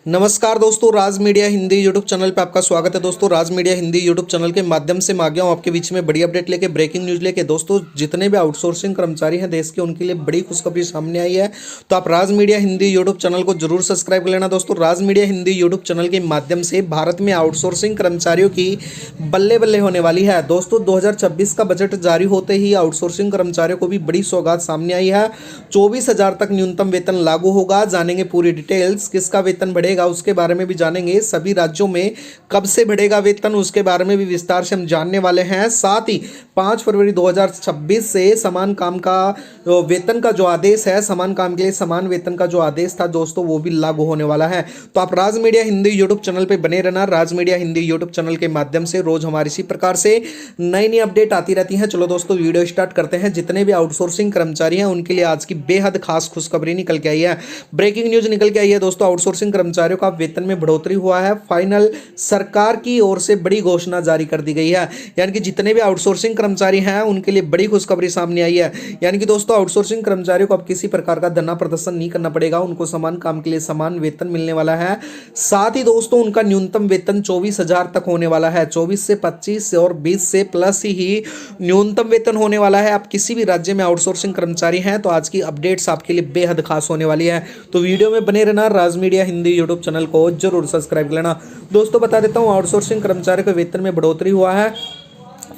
नमस्कार दोस्तों, राज media Hindi YouTube channel पे आपका स्वागत है। दोस्तों, राज मीडिया हिंदी यूट्यूब चैनल के माध्यम से मैं आ गया हूँ आपके बीच में बड़ी अपडेट लेके, ब्रेकिंग न्यूज़ लेके। दोस्तों, जितने भी आउटसोर्सिंग कर्मचारी हैं देश के, उनके लिए बड़ी खुशखबरी सामने आई है। तो आप राज मीडिया हिंदी यूट्यूब चैनल को जरूर सब्सक्राइब कर लेना। दोस्तों, राज मीडिया हिंदी यूट्यूब चैनल के माध्यम से भारत में आउटसोर्सिंग कर्मचारियों की बल्ले बल्ले होने वाली है। दोस्तों, 2026 का बजट जारी होते ही आउटसोर्सिंग कर्मचारियों को भी बड़ी सौगात सामने आई है। 24,000 तक न्यूनतम वेतन लागू होगा। जानेंगे पूरी डिटेल्स, किसका वेतन बढ़ेगा उसके बारे में भी जानेंगे। सभी राज्यों में कब से बढ़ेगा वेतन उसके बारे में भी विस्तार से हम जानने वाले हैं। साथ ही 5 फरवरी 2026 से समान काम का वेतन का जो आदेश है, समान काम के लिए समान वेतन का जो आदेश था दोस्तों, वो भी लागू होने वाला है। तो आप राज मीडिया हिंदी यूट्यूब चैनल पे बने रहना। राज मीडिया हिंदी यूट्यूब चैनल के माध्यम से रोज हमारी इसी प्रकार से नई नई अपडेट आती रहती हैं। चलो दोस्तों, वीडियो स्टार्ट करते हैं। जितने भी आउटसोर्सिंग कर्मचारी हैं उनके लिए आज की बेहद खास खुशखबरी निकल के आई है, ब्रेकिंग न्यूज निकल के आई है। दोस्तों, आउटसोर्सिंग कर्मचारियों का वेतन में बढ़ोतरी हुआ है। फाइनल सरकार की ओर से बड़ी घोषणा जारी कर दी गई है। यानी कि जितने भी आउटसोर्सिंग कर्मचारी हैं उनके लिए बड़ी खुशखबरी सामने आई है। यानी कि दोस्तों, आउटसोर्सिंग कर्मचारियों को अब किसी प्रकार का धरना प्रदर्शन नहीं करना पड़ेगा। उनको समान काम के लिए समान वेतन मिलने वाला है। साथ ही दोस्तों, उनका न्यूनतम वेतन 24,000 तक होने वाला है। 24 से 25 और 20 से प्लस ही न्यूनतम वेतन होने वाला है। आप किसी भी राज्य में आउटसोर्सिंग कर्मचारी हैं तो आज की अपडेट्स आपके लिए बेहद खास होने वाली है। तो वीडियो में बने रहना। राज मीडिया हिंदी यूट्यूब चैनल को जरूर सब्सक्राइब कर लेना। दोस्तों, बता देता हूं, आउटसोर्सिंग कर्मचारियों के वेतन में बढ़ोतरी हुआ है।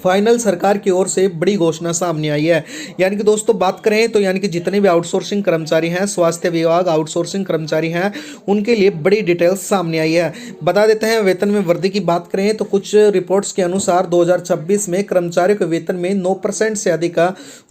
फाइनल सरकार की ओर से बड़ी घोषणा सामने आई है। यानी कि दोस्तों, बात करें तो यानी कि जितने भी आउटसोर्सिंग कर्मचारी हैं, स्वास्थ्य विभाग आउटसोर्सिंग कर्मचारी हैं, उनके लिए बड़ी डिटेल्स सामने आई है। बता देते हैं, वेतन में वृद्धि की बात करें तो कुछ रिपोर्ट्स के अनुसार 2026 में कर्मचारियों के वेतन में 9% से अधिक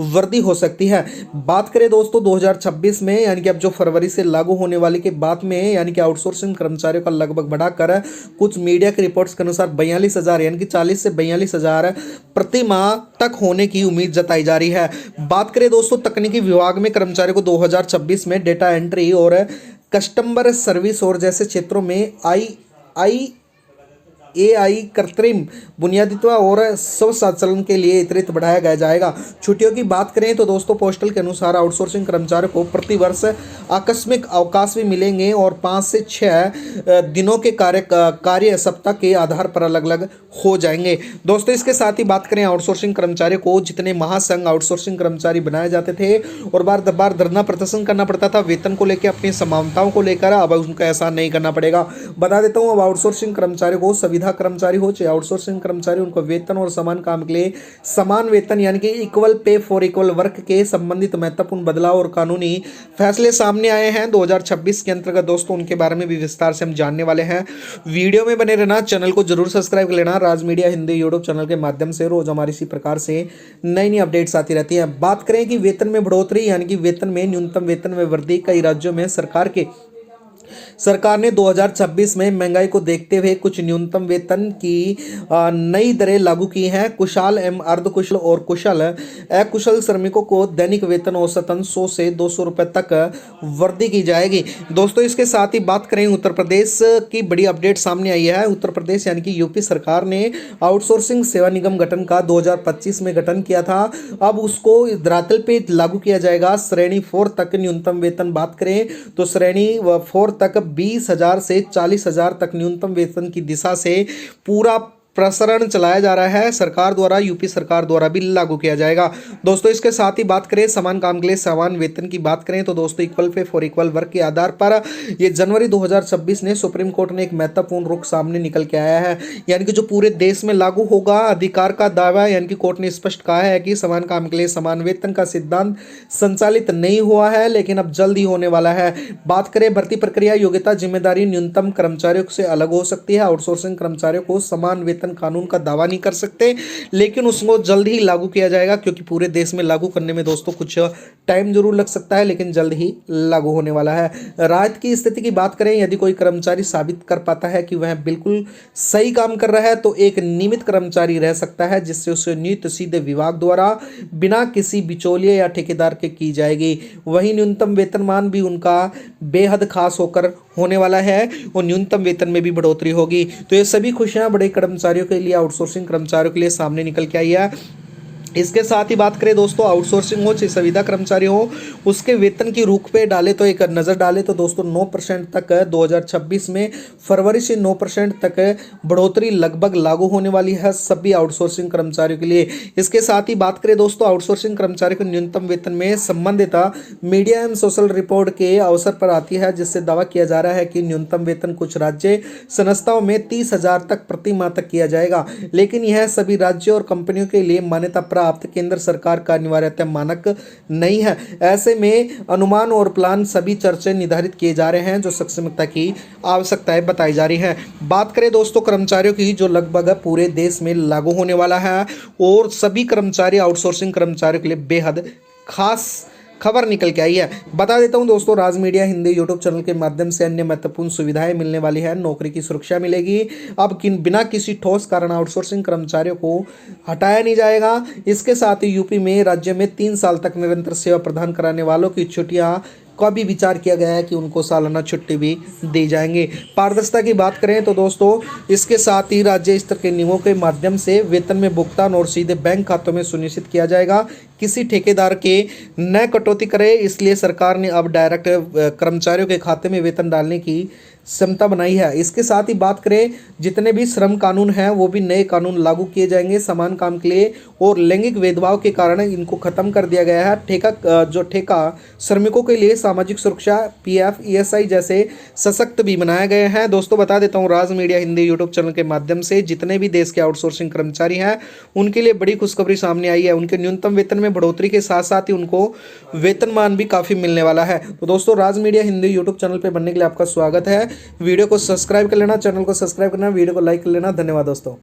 वृद्धि हो सकती है। बात करें दोस्तों 2026 में, यानी कि अब जो फरवरी से लागू होने वाली के बाद में, यानी कि आउटसोर्सिंग कर्मचारियों का लगभग बढ़ाकर कुछ मीडिया के रिपोर्ट्स के अनुसार 42,000 यानी कि 40 से 42,000 प्रति माह तक होने की उम्मीद जताई जा रही है। बात करें दोस्तों, तकनीकी विभाग में कर्मचारियों को 2026 में डेटा एंट्री और कस्टमर सर्विस और जैसे क्षेत्रों में AI कृत्रिम बुनियादित्व और स्वचालन के लिए अतिरिक्त बढ़ाया जाएगा। छुट्टियों की बात करें तो दोस्तों, पोस्टल के अनुसार आउटसोर्सिंग कर्मचारियों को प्रतिवर्ष आकस्मिक अवकाश भी मिलेंगे और 5 से 6 दिनों के कार्य सप्ताह के आधार पर अलग अलग हो जाएंगे। दोस्तों, इसके साथ ही बात करें आउटसोर्सिंग कर्मचारियों को, जितने महासंघ आउटसोर्सिंग कर्मचारी बनाए जाते थे और बार बार धरना प्रदर्शन करना पड़ता था वेतन को लेकर, अपनी समानताओं को लेकर, अब उनको ऐसा नहीं करना पड़ेगा। बता देता हूँ, अब आउटसोर्सिंग कर्मचारियों को, सुविधा कर्मचारी हो चाहे आउटसोर्सिंग कर्मचारी, उनको वेतन और समान काम के लिए समान वेतन यानी कि equal pay for equal work के संबंधित महत्वपूर्ण बदलाव और कानूनी फैसले सामने आए हैं 2026 के अंतर्गत। दोस्तों, उनके बारे में भी विस्तार से हम जानने वाले हैं। वीडियो में बने रहना, चैनल को जरूर सब्सक्राइब कर लेना। राज मीडिया हिंदी यूट्यूब चैनल के माध्यम से रोज हमारी इसी प्रकार से नई नई अपडेट्स आती रहती हैं। बात करें कि वेतन में बढ़ोतरी यानी कि वेतन में न्यूनतम वेतन में वृद्धि, कई राज्यों में सरकार ने 2026 में महंगाई को देखते हुए कुछ न्यूनतम वेतन की नई दरें लागू की हैं। कुशल एवं अर्धकुशल और कुशल अकुशल श्रमिकों को दैनिक वेतन औसतन 100 से 200 रुपए तक वृद्धि की जाएगी। दोस्तों, इसके साथ ही बात करें उत्तर प्रदेश की बड़ी अपडेट सामने आई है। उत्तर प्रदेश यानी कि यूपी सरकार ने आउटसोर्सिंग सेवा निगम गठन का 2025 में गठन किया था। अब उसको धरातल पे लागू किया जाएगा। श्रेणी 4 तक न्यूनतम वेतन बात करें तो श्रेणी 4 तक 20,000 से 40,000 तक न्यूनतम वेतन की दिशा से पूरा प्रसारण चलाया जा रहा है। सरकार द्वारा, यूपी सरकार द्वारा भी लागू किया जाएगा। दोस्तों, इसके साथ ही बात करें समान काम के लिए समान वेतन की बात करें तो दोस्तों, equal pay for equal work के आधार पर ये जनवरी 2026 ने सुप्रीम कोर्ट ने एक महत्वपूर्ण रुख सामने निकल के आया है। यानी कि जो पूरे देश में लागू होगा अधिकार का दावा, यानी कि कोर्ट ने स्पष्ट कहा है कि समान काम के लिए समान वेतन का सिद्धांत संचालित नहीं हुआ है, लेकिन अब जल्द ही होने वाला है। बात करें भर्ती प्रक्रिया, योग्यता, जिम्मेदारी न्यूनतम कर्मचारियों से अलग हो सकती है। आउटसोर्सिंग कर्मचारियों को समान वेतन कानून का दावा नहीं कर सकते, लेकिन उसको जल्द ही लागू किया जाएगा, क्योंकि पूरे देश में लागू करने में दोस्तों कुछ टाइम जरूर लग सकता है, लेकिन जल्द ही लागू होने वाला है। राहत की स्थिति की बात करें, यदि कोई कर्मचारी साबित कर पाता है कि वह बिल्कुल सही काम कर रहा है तो एक नियमित कर्मचारी रह सकता है, जिससे उसे नियुक्त सीधे विभाग द्वारा बिना किसी बिचौलिए या ठेकेदार के की जाएगी। वही न्यूनतम वेतनमान भी उनका बेहद खास होकर होने वाला है और न्यूनतम वेतन में भी बढ़ोतरी होगी। तो ये सभी खुशियां बड़े कर्मचारियों के लिए, आउटसोर्सिंग कर्मचारियों के लिए सामने निकल के आई है। इसके साथ ही बात करें दोस्तों, आउटसोर्सिंग हो चाहे संविदा कर्मचारी हो, उसके वेतन की रुख पे डाले तो एक नज़र डाले तो दोस्तों 9% तक 2026 में फरवरी से 9% तक बढ़ोतरी लगभग लागू होने वाली है सभी आउटसोर्सिंग कर्मचारियों के लिए। इसके साथ ही बात करें दोस्तों, आउटसोर्सिंग कर्मचारियों को न्यूनतम वेतन में संबंधित मीडिया एवं सोशल रिपोर्ट के अवसर पर आती है, जिससे दावा किया जा रहा है कि न्यूनतम वेतन कुछ राज्य संस्थाओं में 30,000 तक प्रति माह तक किया जाएगा, लेकिन यह सभी राज्यों और कंपनियों के लिए मान्यता प्राप्त केंद्र सरकार का अनिवार्यता मानक नहीं है। ऐसे में अनुमान और प्लान सभी चर्चे निर्धारित किए जा रहे हैं जो सक्षमता की आवश्यकताएं बताई जा रही हैं। बात करें दोस्तों कर्मचारियों की, जो लगभग पूरे देश में लागू होने वाला है और सभी कर्मचारी आउटसोर्सिंग कर्मचारियों के लिए बेहद खास खबर निकल के आई है। बता देता हूं दोस्तों, राज मीडिया हिंदी यूट्यूब चैनल के माध्यम से अन्य महत्वपूर्ण सुविधाएं मिलने वाली है। नौकरी की सुरक्षा मिलेगी। अब बिना किसी ठोस कारण आउटसोर्सिंग कर्मचारियों को हटाया नहीं जाएगा। इसके साथ ही यूपी में राज्य में 3 साल तक निरंतर सेवा प्रदान कराने वालों की छुट्टियां का भी विचार किया गया है कि उनको सालाना छुट्टी भी दी जाएंगे। पारदर्शिता की बात करें तो दोस्तों, इसके साथ ही राज्य स्तर के नियमों के माध्यम से वेतन में भुगतान और सीधे बैंक खातों में सुनिश्चित किया जाएगा, किसी ठेकेदार के न कटौती करे। इसलिए सरकार ने अब डायरेक्ट कर्मचारियों के खाते में वेतन डालने की क्षमता बनाई है। इसके साथ ही बात करें, जितने भी श्रम कानून हैं वो भी नए कानून लागू किए जाएंगे समान काम के लिए, और लैंगिक भेदभाव के कारण इनको खत्म कर दिया गया है। ठेका श्रमिकों के लिए सामाजिक सुरक्षा पीएफ ईएसआई जैसे सशक्त भी बनाए गए हैं। दोस्तों बता देता हूँ, राज मीडिया हिंदी यूट्यूब चैनल के माध्यम से जितने भी देश के आउटसोर्सिंग कर्मचारी हैं उनके लिए बड़ी खुशखबरी सामने आई है। उनके न्यूनतम वेतन में बढ़ोतरी के साथ साथ ही उनको वेतनमान भी काफ़ी मिलने वाला है। तो दोस्तों, राज मीडिया हिंदी यूट्यूब चैनल पर बनने के लिए आपका स्वागत है। वीडियो को सब्सक्राइब कर लेना, चैनल को सब्सक्राइब करना, वीडियो को लाइक कर लेना। धन्यवाद दोस्तों।